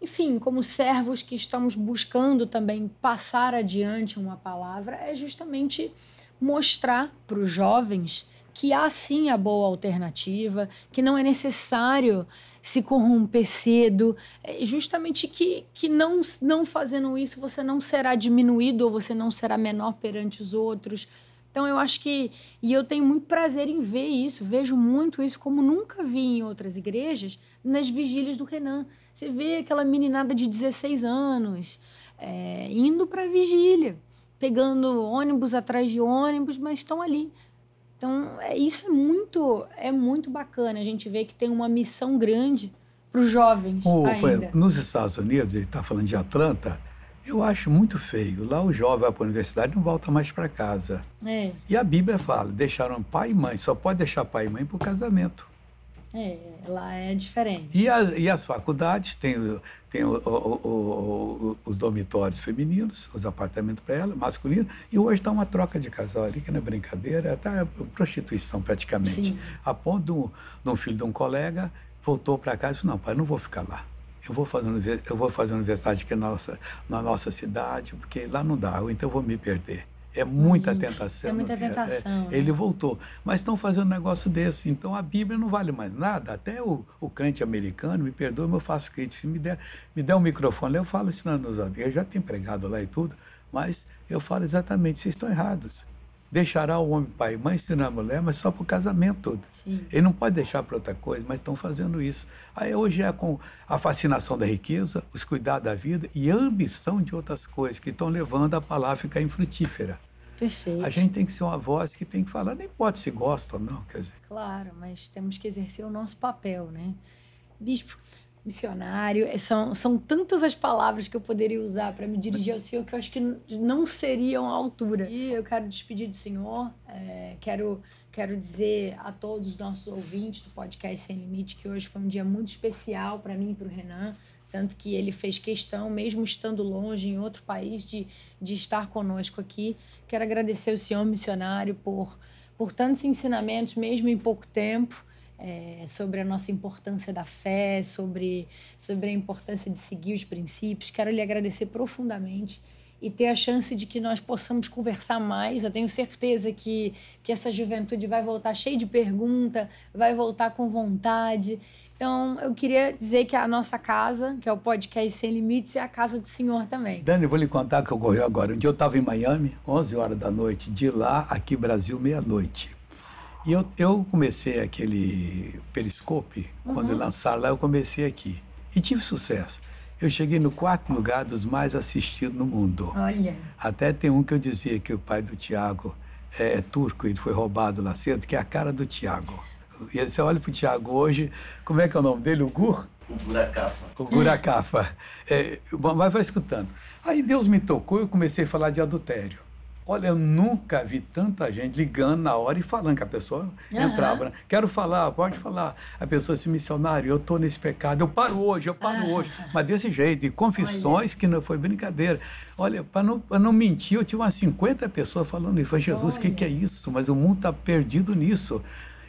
A: Enfim, como servos que estamos buscando também passar adiante uma palavra, é justamente mostrar para os jovens que há sim a boa alternativa, que não é necessário se corromper cedo, justamente que não fazendo isso você não será diminuído ou você não será menor perante os outros. Então eu acho que, e eu tenho muito prazer em ver isso, vejo muito isso como nunca vi em outras igrejas, nas vigílias do Renan. Você vê aquela meninada de 16 anos indo para a vigília, pegando ônibus atrás de ônibus, mas estão ali. Então, isso é muito bacana. A gente vê que tem uma missão grande para os jovens ainda.
C: Nos Estados Unidos, ele está falando de Atlanta, eu acho muito feio. Lá o jovem vai para a universidade e não volta mais para casa. E a Bíblia fala, deixaram pai e mãe, só pode deixar pai e mãe para o casamento.
A: Lá é diferente.
C: E as faculdades têm os dormitórios femininos, os apartamentos para ela, masculino, e hoje está uma troca de casal ali, que não é brincadeira, está prostituição praticamente.
A: Sim.
C: A ponto de um filho de um colega voltou para casa e disse, não, pai, não vou ficar lá. Eu vou fazer universidade aqui na nossa cidade, porque lá não dá, ou então eu vou me perder. É muita tentação.
A: É muita tentação.
C: Ele voltou. Mas estão fazendo um negócio desse. Então, a Bíblia não vale mais nada. Até o crente americano, me perdoa, mas eu faço crítica. Se me der um microfone, eu falo ensinando os outros. Eu já tenho pregado lá e tudo, mas eu falo exatamente, vocês estão errados. Deixará o homem pai e mãe, ensinar a mulher, mas só para o casamento todo.
A: Sim.
C: Ele não pode deixar para outra coisa, mas estão fazendo isso. Aí hoje é com a fascinação da riqueza, os cuidados da vida e a ambição de outras coisas que estão levando a palavra a ficar infrutífera.
A: Perfeito.
C: A gente tem que ser uma voz que tem que falar, nem pode se gosta ou não, quer dizer.
A: Claro, mas temos que exercer o nosso papel, né? Bispo, missionário, são tantas as palavras que eu poderia usar para me dirigir ao Senhor que eu acho que não seriam à altura. E eu quero despedir do Senhor, quero dizer a todos os nossos ouvintes do podcast Sem Limite que hoje foi um dia muito especial para mim e para o Renan. tanto que ele fez questão, mesmo estando longe, em outro país, de estar conosco aqui. Quero agradecer o senhor missionário por tantos ensinamentos, mesmo em pouco tempo, sobre a nossa importância da fé, sobre a importância de seguir os princípios. Quero lhe agradecer profundamente e ter a chance de que nós possamos conversar mais. Eu tenho certeza que essa juventude vai voltar cheia de pergunta, vai voltar com vontade. Então, eu queria dizer que a nossa casa, que é o Podcast Sem Limites, é a casa do Senhor também.
C: Dani, eu vou lhe contar o que ocorreu agora. Um dia eu estava em Miami, 11 horas da noite, de lá, aqui Brasil, meia-noite. E eu comecei aquele Periscope, quando lançaram lá, eu comecei aqui. E tive sucesso. Eu cheguei no 4º lugar dos mais assistidos no mundo.
A: Olha.
C: Até tem um que eu dizia que o pai do Tiago é turco, ele foi roubado lá cedo, que é a cara do Tiago. E você olha para o Tiago hoje, como é que é o nome dele? O Gur?
D: O Guracafa.
C: O Guracafa. Mas vai escutando. Aí Deus me tocou e eu comecei a falar de adultério. Olha, eu nunca vi tanta gente ligando na hora e falando, que a pessoa entrava, né? Quero falar, pode falar. A pessoa disse, missionário, eu estou nesse pecado, eu paro hoje. Mas desse jeito, e confissões que não foi brincadeira. Olha, para não mentir, eu tinha umas 50 pessoas falando isso. Falei, Jesus, o que é isso? Mas o mundo está perdido nisso.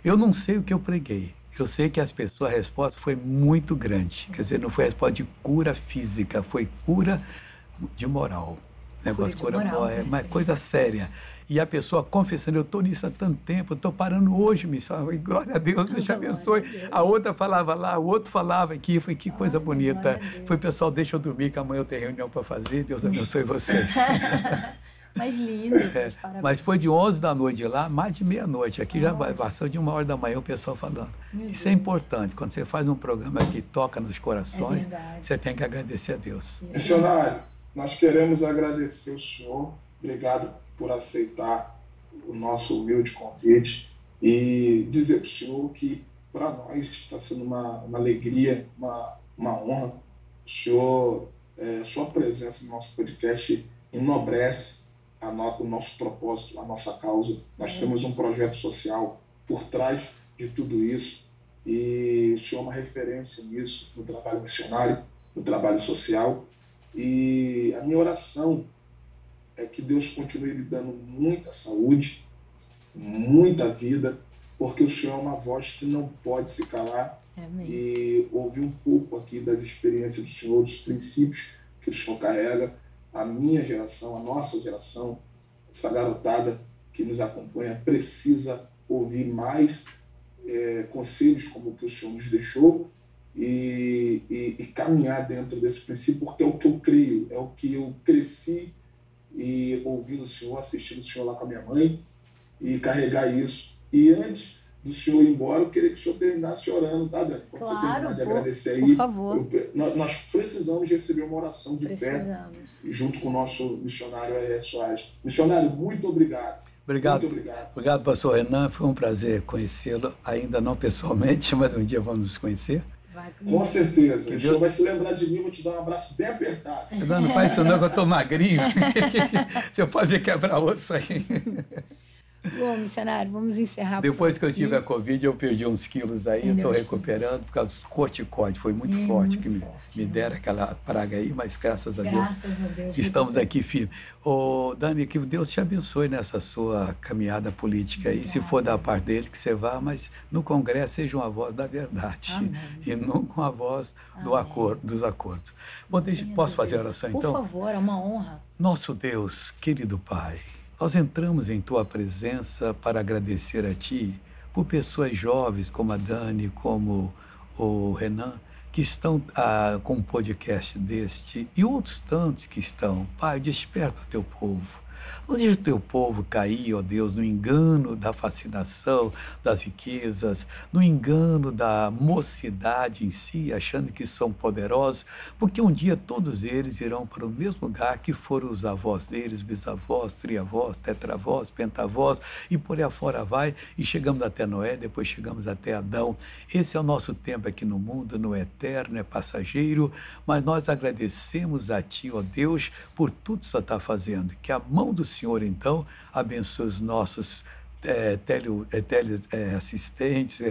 C: Eu não sei o que eu preguei. Eu sei que a resposta foi muito grande. Quer dizer, não foi a resposta de cura física, foi cura de moral. Negócio cura moral, é uma coisa séria. E a pessoa confessando, eu estou nisso há tanto tempo, eu estou parando hoje, missionário, glória a Deus, Deus te abençoe. A outra falava lá, o outro falava aqui, foi que coisa bonita. Foi, pessoal, deixa eu dormir, que amanhã eu tenho reunião para fazer, Deus abençoe vocês.
A: Mas lindo.
C: Mas foi de 11 da noite de lá, mais de meia-noite. Aqui já passou de 1 hora da manhã o pessoal falando. Isso é importante. Quando você faz um programa que toca nos corações, você tem que agradecer a Deus.
B: Missionário, nós queremos agradecer o senhor. Obrigado por aceitar o nosso humilde convite e dizer para o senhor que para nós está sendo uma alegria, uma honra. O senhor, sua presença no nosso podcast enobrece o nosso propósito, a nossa causa. Nós temos um projeto social por trás de tudo isso e o senhor é uma referência nisso, no trabalho missionário, no trabalho social. E a minha oração é que Deus continue lhe dando muita saúde, muita vida, porque o senhor é uma voz que não pode se calar.
A: Amém.
B: E ouvir um pouco aqui das experiências do senhor, dos princípios que o senhor carrega. A minha geração, a nossa geração, essa garotada que nos acompanha precisa ouvir mais conselhos como o que o senhor nos deixou e caminhar dentro desse princípio, porque é o que eu creio, é o que eu cresci e ouvindo o senhor, assistindo o senhor lá com a minha mãe e carregar isso. E antes do senhor ir embora, eu queria que o senhor terminasse orando, tá, Dani? Quando você terminar de agradecer aí,
A: por favor.
B: Nós precisamos receber uma oração de fé junto com o nosso missionário Soares. Missionário, muito obrigado.
C: Obrigado.
B: Muito obrigado.
C: Obrigado, pastor Renan. Foi um prazer conhecê-lo, ainda não pessoalmente, mas um dia vamos nos conhecer.
B: Com certeza. O senhor vai se lembrar de mim, vou te dar um abraço bem apertado.
C: Não faz isso não, que eu estou magrinho. Você pode quebrar osso aí.
A: Bom, missionário, vamos encerrar.
C: Depois que eu tive a Covid, eu perdi uns quilos aí, estou recuperando por causa dos corticoides. Foi muito forte que me deram aquela praga aí, mas graças a Deus estamos aqui firmes. Dani, que Deus te abençoe nessa sua caminhada política aí. Se for da parte dele, que você vá, mas no Congresso seja uma voz da verdade. Amém. E não com a voz dos acordos. Bom, posso fazer a oração então?
A: Por favor, é uma honra.
C: Nosso Deus, querido Pai, nós entramos em Tua presença para agradecer a Ti por pessoas jovens como a Dani, como o Renan, que estão com um podcast deste e outros tantos que estão. Pai, desperta o Teu povo. Não deixe o Teu povo cair, ó Deus, no engano da fascinação das riquezas, no engano da mocidade em si, achando que são poderosos, porque um dia todos eles irão para o mesmo lugar que foram os avós deles, bisavós, triavós, tetravós, pentavós, e por aí afora vai, e chegamos até Noé, depois chegamos até Adão. Esse é o nosso tempo aqui no mundo, não é eterno, é passageiro, mas nós agradecemos a Ti, ó Deus, por tudo que o Senhor está fazendo, que a mão do Senhor, então, abençoe os nossos teleassistentes,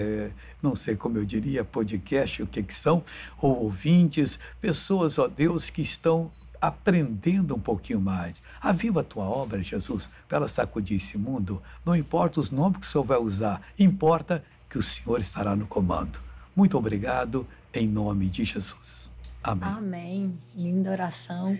C: não sei como eu diria, podcast, o que são, ou ouvintes, pessoas, ó Deus, que estão aprendendo um pouquinho mais. Aviva a tua obra, Jesus, para ela sacudir esse mundo. Não importa os nomes que o Senhor vai usar, importa que o Senhor estará no comando. Muito obrigado, em nome de Jesus. Amém.
A: Amém. Linda oração.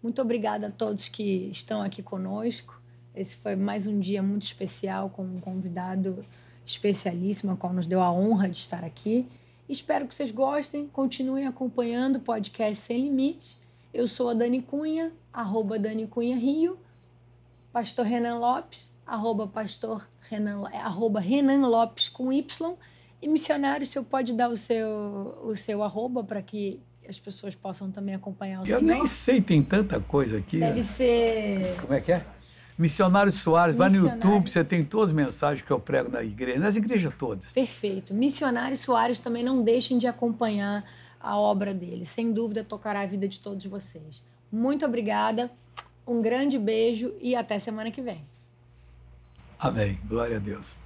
A: Muito obrigada a todos que estão aqui conosco. Esse foi mais um dia muito especial com um convidado especialíssimo, a qual nos deu a honra de estar aqui. Espero que vocês gostem, continuem acompanhando o podcast Sem Limites. Eu sou a Dani Cunha, @DaniCunhaRio, Pastor Renan Lopes, @Renan Lopes com Y. E missionário, o senhor pode dar o seu arroba para que as pessoas possam também acompanhar o senhor?
C: Eu nem sei, tem tanta coisa aqui.
A: Deve ser...
C: Como é que é? Missionário Soares, vai no YouTube, você tem todas as mensagens que eu prego na igreja, nas igrejas todas.
A: Perfeito. Missionário Soares, também não deixem de acompanhar a obra dele. Sem dúvida, tocará a vida de todos vocês. Muito obrigada, um grande beijo e até semana que vem.
C: Amém. Glória a Deus.